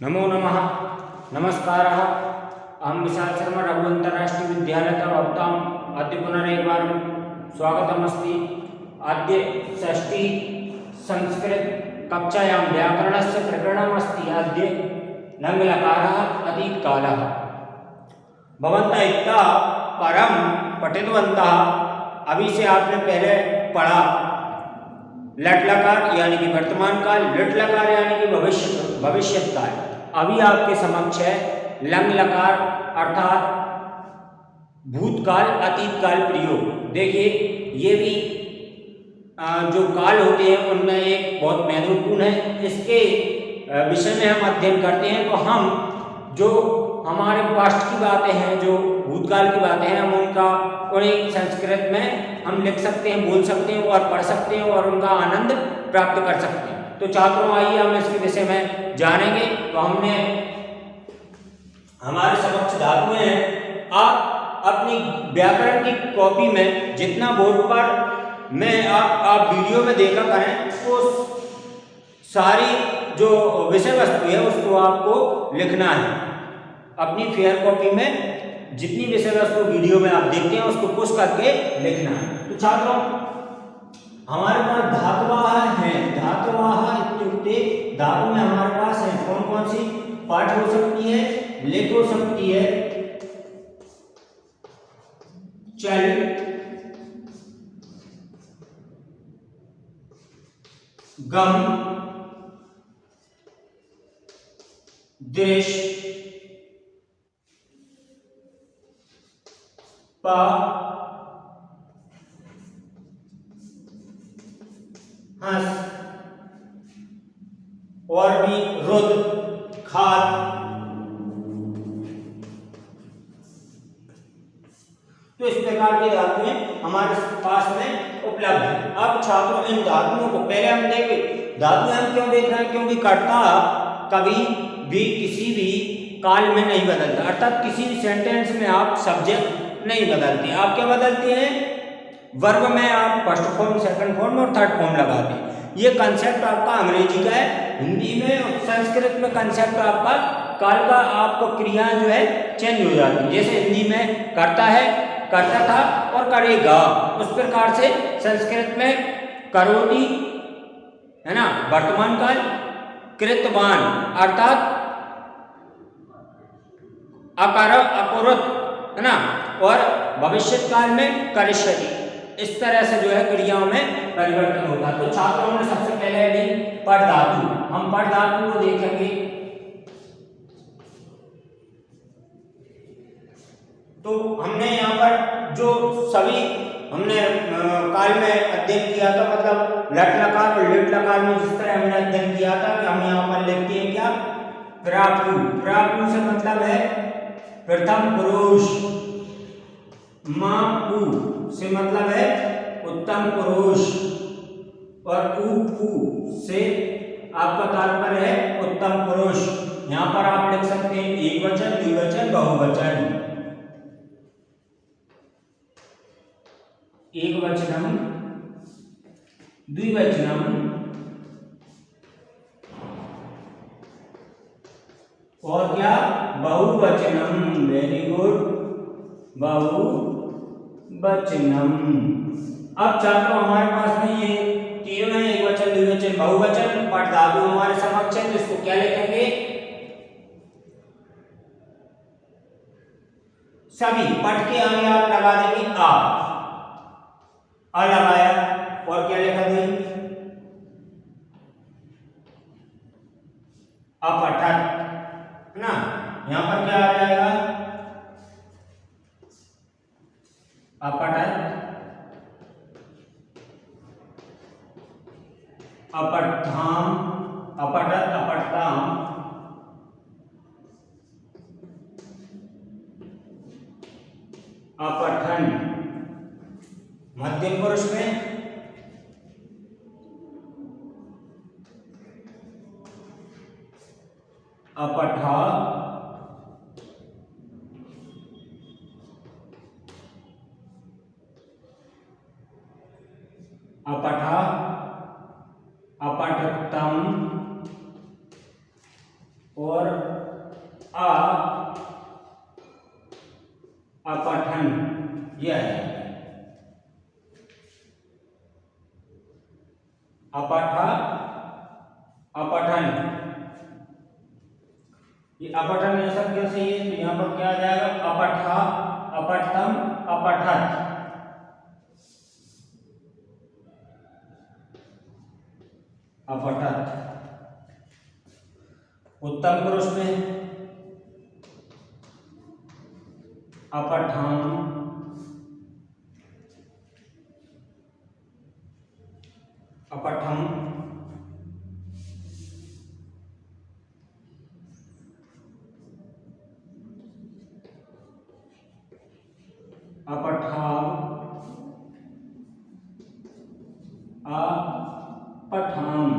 नमो नमः। नमस्कारः। अहं विशाल शर्मा रघुअन्तराष्ट्रीय विद्यालयतः भवताम् अद्य पुनरेकवारं स्वागतमस्ति। अद्य षष्ठी संस्कृत कक्षायां व्याकरणस्य प्रकरणमस्ति। अद्य लङ्लकारः अतीतकालः। भवन्तः इतः परं पठितवन्तः। अभी से आपने पहले पढ़ा लट लकार यानी कि वर्तमान काल, लृट लकार यानी कि भविष्यत काल। अभी आपके समक्ष है लंग लकार अर्थात भूतकाल अतीत काल प्रयोग। देखिए ये भी जो काल होते हैं उनमें एक बहुत महत्वपूर्ण है। इसके विषय में हम अध्ययन करते हैं तो हम जो हमारे पास्ट की बातें हैं, जो भूतकाल की बातें हैं, हम उन्हें संस्कृत में हम लिख सकते हैं, बोल सकते हैं और पढ़ सकते हैं और उनका आनंद प्राप्त कर सकते हैं। तो छात्रों आइए हम इसके विषय में जानेंगे। तो हमने हमारे समक्ष धातुएं हैं। आप अपनी व्याकरण की कॉपी में जितना बोर्ड पर में आप वीडियो में देखा करें तो सारी जो विषय वस्तु है उसको आपको लिखना है। अपनी फेयर कॉपी में जितनी विषय वस्तु वीडियो में आप देखते हैं उसको पुश करके लिखना है। तो छात्रों हमारे पास धातुवाह है। धातुवाह इत्युक्ते धातु में हमारे पास है कौन कौन सी? पाठ हो सकती है, लेख हो सकती है, चल, गम, दृश्य, प, हंस और भी रुद्र, खाद। तो इस प्रकार की धातुएं हमारे पास में उपलब्ध है। अब छात्रों इन धातुओं को पहले हम देखें। धातुएं हम क्यों देख रहे हैं? क्योंकि कर्ता कभी भी किसी भी काल में नहीं बदलता, अर्थात किसी भी सेंटेंस में आप सब्जेक्ट नहीं बदलते। आप क्या बदलते हैं? वर्ब में आप फर्स्ट फॉर्म, सेकंड फॉर्म और थर्ड फॉर्म लगाते हैं। ये कंसेप्ट आपका अंग्रेजी का है। हिंदी में और संस्कृत में कंसेप्ट आपका काल का आपको क्रिया जो है चेंज हो जाती है। जैसे हिंदी में करता है, करता था और करेगा, उस प्रकार से संस्कृत में करोति है ना वर्तमान काल, कृतवान अर्थात अकर अकुरुत है ना, और भविष्यत काल में करिष्यति। इस तरह से जो है क्रियाओं में परिवर्तन होता है। तो छात्रों ने सबसे पहले ली पद धातु। हम पद धातु को देखेंगे। तो हमने यहाँ पर जो सभी हमने काल में अध्ययन किया था, मतलब लट लकार और लिट लकार में जिस तरह हमने अध्ययन किया था कि हम यहाँ पर लिखते हैं क्या? प्रापु। प्रापु से मतलब है प्रथम पुरुष। मापु से मतलब है उत्तम पुरुष और उपु से आपका तात्पर्य है उत्तम पुरुष। यहां पर आप लिख सकते हैं एक वचन, द्विवचन, बहुवचन। एक वचनम, द्विवचनम और क्या? बहुवचनम। वेरी गुड, बहुवचनम। अब छात्रों हमारे पास में ये तीनों है, एक वचन, द्विवचन, बहुवचन। पद धातु हमारे समक्ष है तो इसको क्या लिखेंगे? सभी पट के आगे आप लगा देंगे आ लगाया और क्या लिखा दें? अपठन है ना। यहां पर क्या आ जाएगा? अपठन, अपठ्ठाम, अपठत, अपठ्ताम, अपठन। मध्यम पुरुष में अपठा, अपठा, अपठतम और अ अपठन, यह है अपठन। ये अपठन ऐसा कैसे है, तो यहाँ पर क्या आ जाएगा, अपठा, अपठतम, अपठत। अपठत। उत्तम पुरुष में अपठम, अपठम, अपठाव, अपठाम,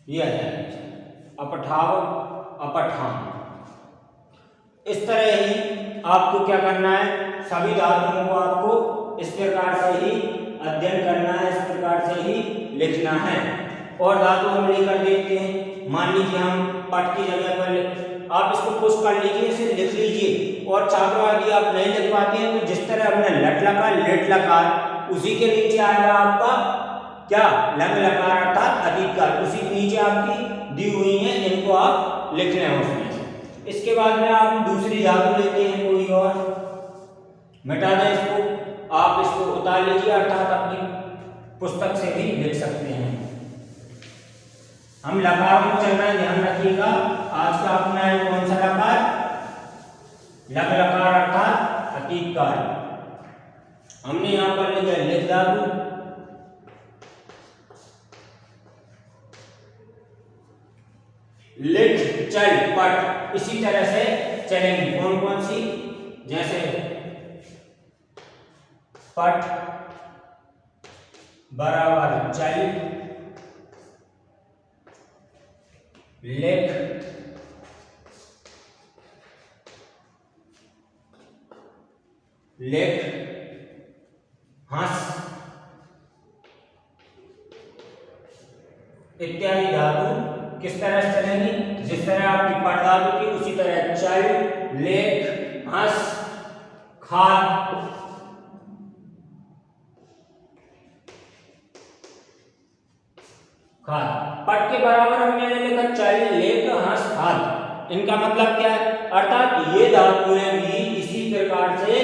यह है अपठाव, अपठाम। इस तरह ही आपको क्या करना है, सभी धातुओं को आपको इस प्रकार से ही अध्ययन करना है, इस प्रकार से ही लिखना है। और धातु हम लेकर देखते हैं। मान लीजिए हम पट की जगह पर आप इसको पुश कर लीजिए, इसे लिख लीजिए। और छात्रों यदि आप नहीं लिख पाते हैं तो जिस तरह हमने लट लकार, लेट लकार, उसी के नीचे आएगा आपका क्या, लंग लकार अर्थात अतीत काल, उसी के नीचे आपकी दी हुई है, इनको आप लिख लें उसमें से। इसके बाद में आप दूसरी धातु लेते हैं कोई और, मिटा दें इसको, आप इसको उतार लीजिए, अर्थात अपनी पुस्तक से भी लिख सकते हैं। हम लकारों में चलना है, ध्यान रखिएगा। आज का अपना है कौन सा लकार, लग लकार अर्थात अतीत काल। हमने यहां पर लिखा लिख धातु, लिख, चल, पट, इसी तरह से चलेंगे। कौन कौन सी, जैसे पट बराबर चल, लिख, लिख, हंस इत्यादि धातु किस तरह से चलेंगी, जिस तरह आपकी पट धातु की उसी तरह चल, लेख, हंस, खाद। खाद, पट के बराबर हमने लिखा चल, लेख, हंस, खाद। इनका मतलब क्या है, अर्थात ये धातुएं भी इसी प्रकार से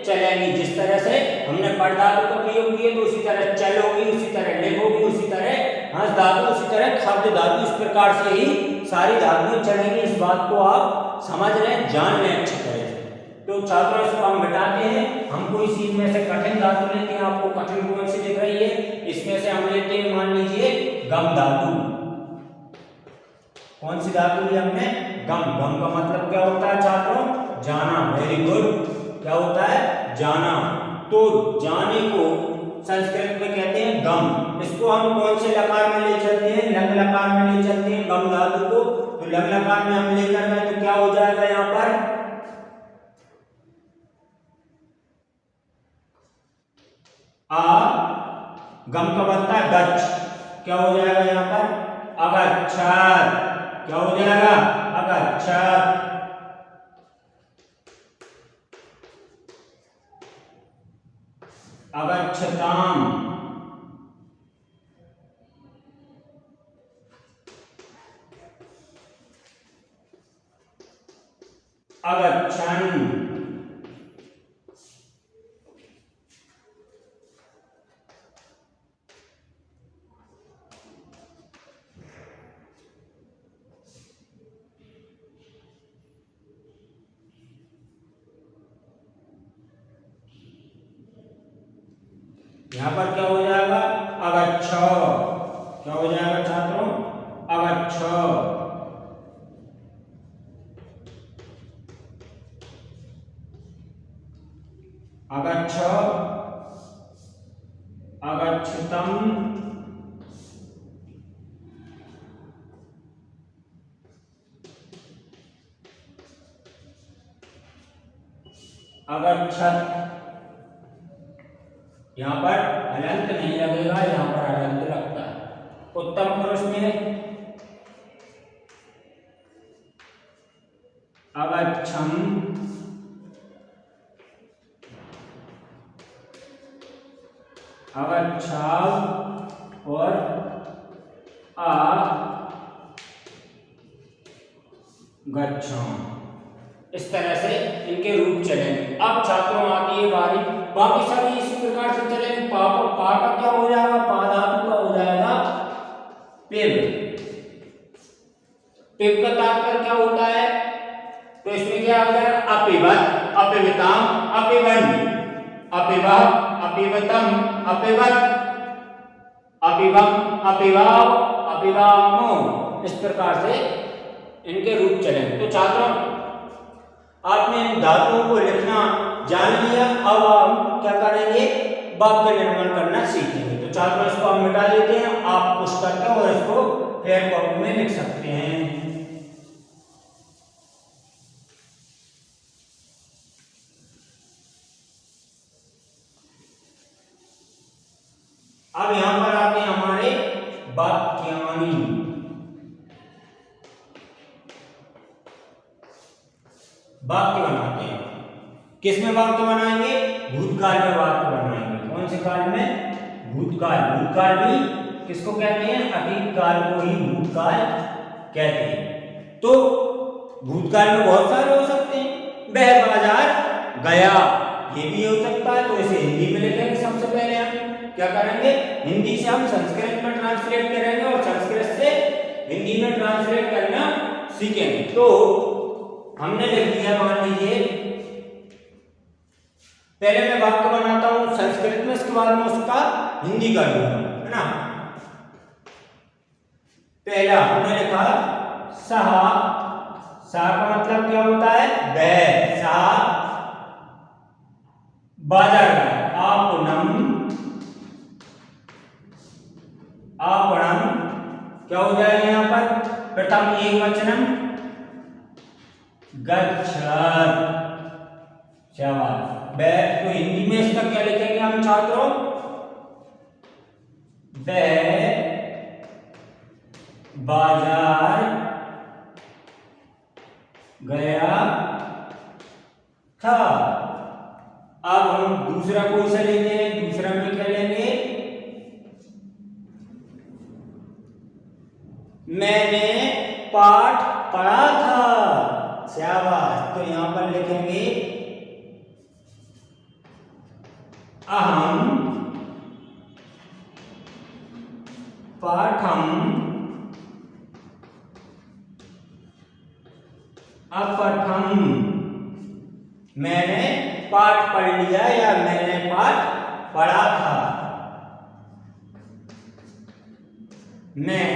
चलेंगी, जिस तरह से हमने पट धातु का प्रयोग किया तो उसी तरह चल होगी, उसी तरह लेख होगी, उसी तरह हंस धातु, उसी तरह खाद्य धातु, इस प्रकार से ही सारी धातुएं चलेंगी। इस बात को आप समझ लें, जान लें अच्छी तरह से। तो छात्रों इसको हम मिटाते हैं, हम कोई सी में से कठिन धातु लेते हैं। आपको कठिन कौन सी दिख रही है, इसमें से हम लेते हैं, मान लीजिए गम धातु। कौन सी धातु ली हमने, गम। गम का मतलब क्या होता है छात्रों, जाना। वेरी गुड, क्या होता है, जाना। तो जाने को संस्कृत में कहते हैं गम। इसको हम कौन से लकार में ले चलते हैं, लंग लकार में ले चलते हैं गम धातु को। तो लंग लकार में हम लेकर गए तो क्या हो जाएगा, यहां पर आ, गम का बनता है गच्छ, क्या हो जाएगा यहां पर, अगच्छत। क्या हो जाएगा, अगच्छत। अगच्छताम, अगच्छन, यहां पर क्या हो जाएगा, अगच्छ। क्या हो जाएगा छात्रों, अगच्छ। अगच्छ, अगच्छतम, अगच्छत। यहां पर हलंत नहीं लगेगा, यहां पर हलंत लगता है। उत्तम पुरुष में अगच्छम, अगच्छाव और अगच्छाम। इस तरह से इनके रूप चलेंगे। अब छात्रों आती है बारी, बाकी सभी इसी प्रकार से चलेंगे। पा का क्या हो जाएगा, पा धातु का हो जाएगा पिब। पिब का तात्पर्य क्या होता है, तो इसमें क्या हो जाएगा, अपिवत, अपिविताम, अपिवन, अपिवा, अपिवतम, अपिवत, अपिवम, अपिवाव, अपिवामो। इस प्रकार से इनके रूप चलेंगे। तो छात्रों आपने इन धातुओं को लिखना जान लिया। अब हम क्या करेंगे, वाक्य निर्माण करना सीखेंगे। तो छात्रों इसको हम मिटा देते हैं, आप कुछ करके और इसको फेयर कॉपी में लिख सकते हैं। अब यहां पर आते हैं हमारे वाक्यानि। वाक्य बनाते हैं। किसमें वाक्य बनाएंगे, भूतकाल में वाक्य बनाएंगे। कौन से काल में, भूतकाल। भूतकाल भी किसको कहते हैं, अतीत काल को ही भूतकाल कहते हैं। तो भूतकाल में बहुत सारे हो सकते हैं। वह बाजार गया, ये भी हो सकता है। तो इसे हिंदी में लिखेंगे। सबसे पहले हम क्या करेंगे, हिंदी से हम संस्कृत में ट्रांसलेट करेंगे और संस्कृत से हिंदी में ट्रांसलेट करना सीखेंगे। तो हमने लिख दिया, मान लीजिए पहले मैं वाक्य बनाता हूं संस्कृत में, उसके बाद में उसका हिंदी कर दूंगा, है ना। पहला हमने लिखा सह, सह का मतलब क्या होता है, वह। सह बाजार गया, आपनम, आपणम क्या हो जाएगा यहां पर, प्रथम एक वचनम गच्छत। शाबाश। तो हिंदी में इसका क्या लिखेंगे हम छात्रों, वह बाजार गया था। अब हम दूसरा कोई सा लेते हैं, दूसरा में क्या लेंगे, मैंने पाठ पढ़ा था। शाबाश। तो यहां पर लिखेंगे अहम पाठम अपठम। मैंने पाठ पढ़ लिया या मैंने पाठ पढ़ा था। मैं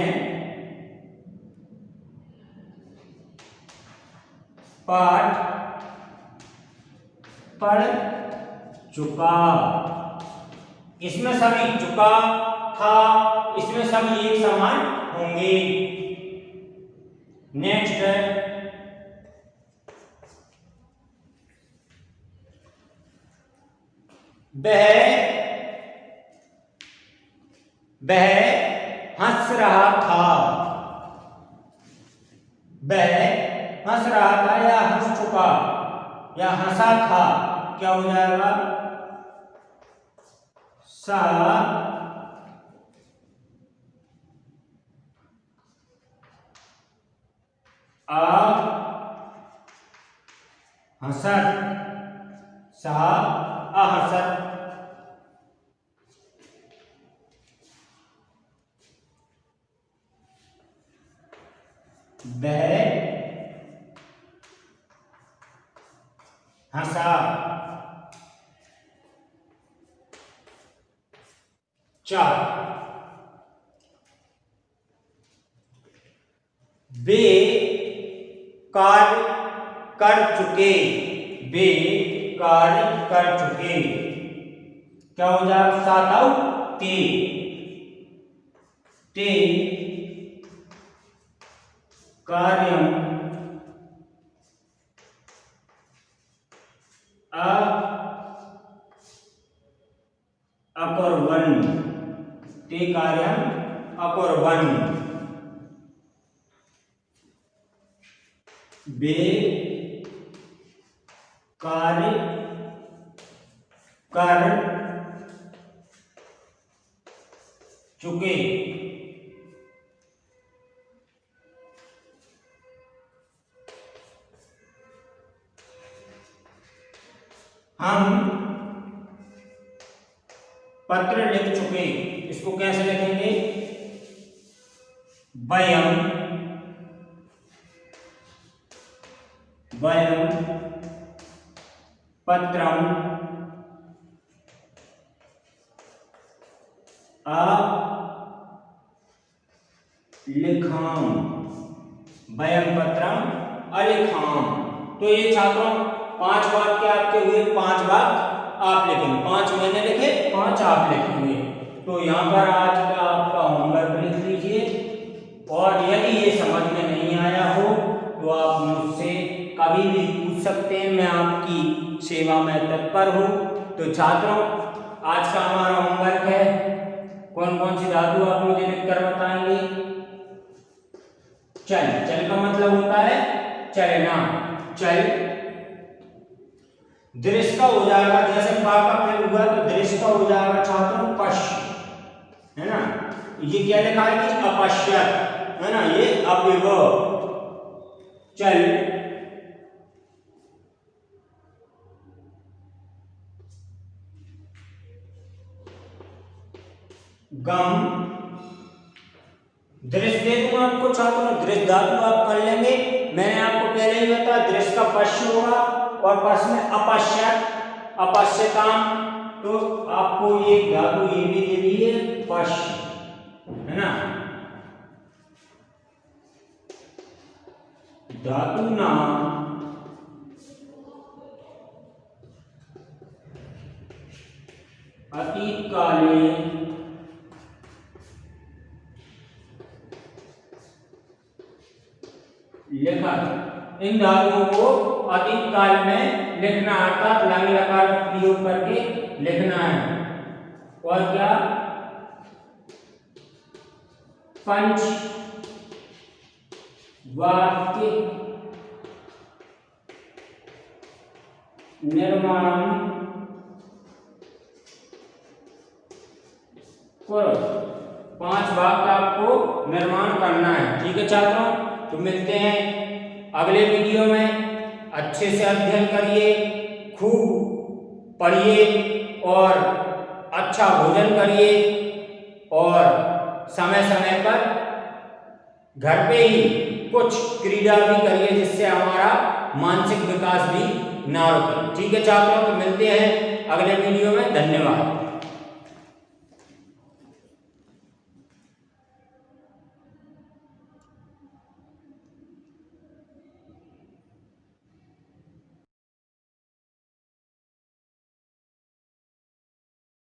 पाठ पढ़ चुका। इसमें सभी चुका था, इसमें सभी एक समान होंगे। नेक्स्ट है वह हंस रहा था। वह हंस रहा था या हंस चुका या हंसा था, क्या हो जाएगा, सा आ हसत, सा अहसत। वह हंसा। चार, वे कार्य कर चुके। वे कार्य कर चुके, क्या हो जाएगा, सातव ते। ते कार्यम अकुर्वन्। ते कार्यम अकुर्वन्, वे कार्य कर चुके। हम पत्र लिख चुके। इसको कैसे लिखेंगे? वयम पत्रम अलिखाम, वयम पत्रम अलिखाम। तो ये छात्रों 5 वाक्य आपके हुए, 5 वाक्य आप लिखेंगे, 5 मैंने लिखे, 5 आप लिखेंगे। तो यहाँ पर आज का आपका होमवर्क लिख लीजिए, और यदि ये समझ में नहीं आया हो तो आप मुझसे कभी भी पूछ सकते हैं, मैं आपकी सेवा में तत्पर हूँ। तो छात्रों आज का हमारा होमवर्क है, कौन कौन सी धातु आप मुझे लिखकर बताएंगे? चल, चल का मतलब होता है चलना, चल। दृश्य का हो जाएगा, जैसे पा का प्रयोग हुआ तो दृश्य का हो जाएगा छात्रों पश्य, है ना। ये क्या लिखा है कि अपश्यत, है ना, ये अव्यय। चल, गम, दृश्य दे दूंगा आपको छात्रों, दृश्य धातु आप कर लेंगे। मैंने आपको पहले ही बताया दृश्य का पश्य होगा, और पश्य में अपश्यत, अपश्यताम। तो आपको ये धातु ये भी दे दी है पश्य, है ना। धातु नाम अतीत कालीन लेखक, इन धातुओं को अतीत काल में लिखना, अर्थात लंग लकार का प्रयोग करके लिखना है। और क्या? पंच वाक्य निर्माण करो, 5 वाक्य आपको निर्माण करना है। ठीक है छात्रों, तो मिलते हैं अगले वीडियो में। अच्छे से अध्ययन करिए, खूब पढ़िए और अच्छा भोजन करिए, और समय समय पर घर पे ही कुछ क्रीड़ा भी करिए, जिससे हमारा मानसिक विकास भी ना रुके। ठीक है छात्रों, तो मिलते हैं अगले वीडियो में। धन्यवाद।